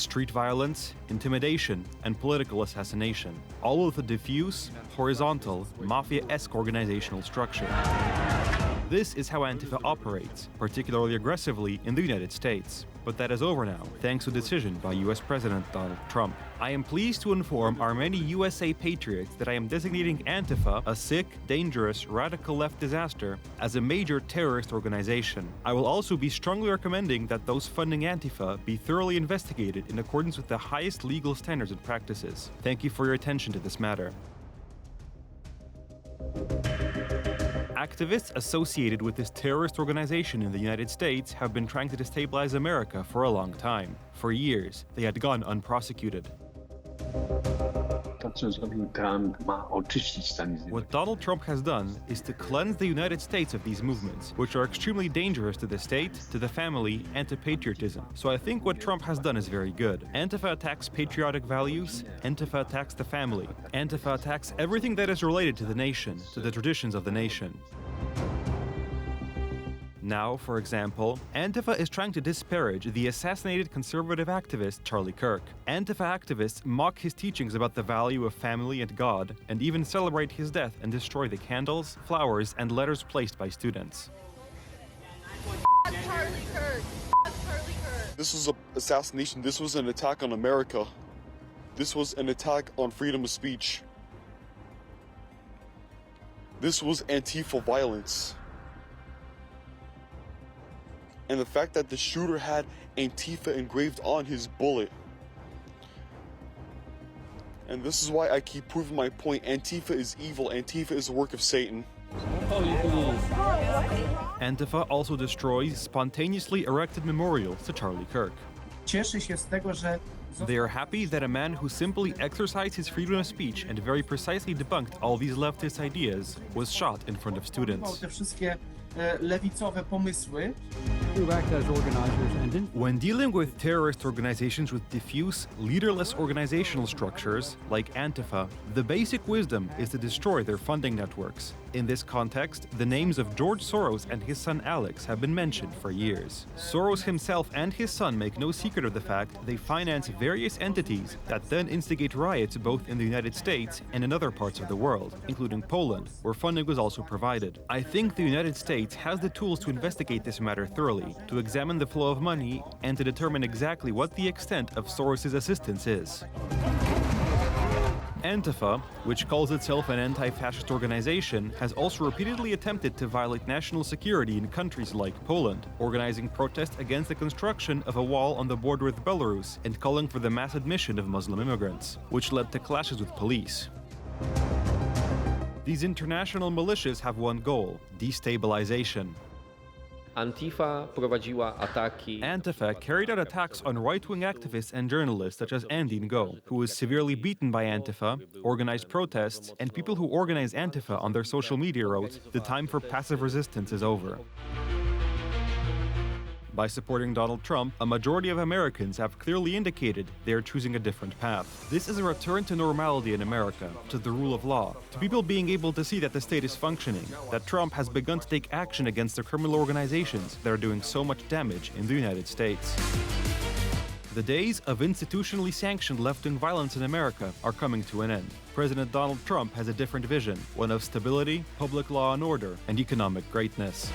street violence, intimidation, and political assassination, all with a diffuse, horizontal, mafia-esque organizational structure. This is how Antifa operates, particularly aggressively in the United States. But that is over now, thanks to a decision by US President Donald Trump. I am pleased to inform our many USA patriots that I am designating Antifa, a sick, dangerous, radical left disaster, as a major terrorist organization. I will also be strongly recommending that those funding Antifa be thoroughly investigated in accordance with the highest legal standards and practices. Thank you for your attention to this matter. Activists associated with this terrorist organization in the United States have been trying to destabilize America for a long time. For years, they had gone unprosecuted. What Donald Trump has done is to cleanse the United States of these movements, which are extremely dangerous to the state, to the family, and to patriotism. So I think what Trump has done is very good. Antifa attacks patriotic values, Antifa attacks the family, Antifa attacks everything that is related to the nation, to the traditions of the nation. Now, for example, Antifa is trying to disparage the assassinated conservative activist Charlie Kirk. Antifa activists mock his teachings about the value of family and God, and even celebrate his death and destroy the candles, flowers, and letters placed by students. Charlie Kirk. Charlie Kirk. This was an assassination. This was an attack on America. This was an attack on freedom of speech. This was Antifa violence. And the fact that the shooter had Antifa engraved on his bullet. And this is why I keep proving my point. Antifa is evil. Antifa is a work of Satan. Antifa also destroys spontaneously erected memorials to Charlie Kirk. They are happy that a man who simply exercised his freedom of speech and very precisely debunked all these leftist ideas was shot in front of students. When dealing with terrorist organizations with diffuse, leaderless organizational structures, like Antifa, the basic wisdom is to destroy their funding networks. In this context, the names of George Soros and his son Alex have been mentioned for years. Soros himself and his son make no secret of the fact they finance various entities that then instigate riots both in the United States and in other parts of the world, including Poland, where funding was also provided. I think the United States has the tools to investigate this matter thoroughly, to examine the flow of money, and to determine exactly what the extent of Soros' assistance is. Antifa, which calls itself an anti-fascist organization, has also repeatedly attempted to violate national security in countries like Poland, organizing protests against the construction of a wall on the border with Belarus and calling for the mass admission of Muslim immigrants, which led to clashes with police. These international militias have one goal: destabilization. Antifa prowadziła ataki. Antifa carried out attacks on right-wing activists and journalists such as Andy Ngo, who was severely beaten by Antifa, organized protests, and people who organize Antifa on their social media wrote, "The time for passive resistance is over." By supporting Donald Trump, a majority of Americans have clearly indicated they are choosing a different path. This is a return to normality in America, to the rule of law, to people being able to see that the state is functioning, that Trump has begun to take action against the criminal organizations that are doing so much damage in the United States. The days of institutionally sanctioned left-wing violence in America are coming to an end. President Donald Trump has a different vision, one of stability, public law and order, and economic greatness.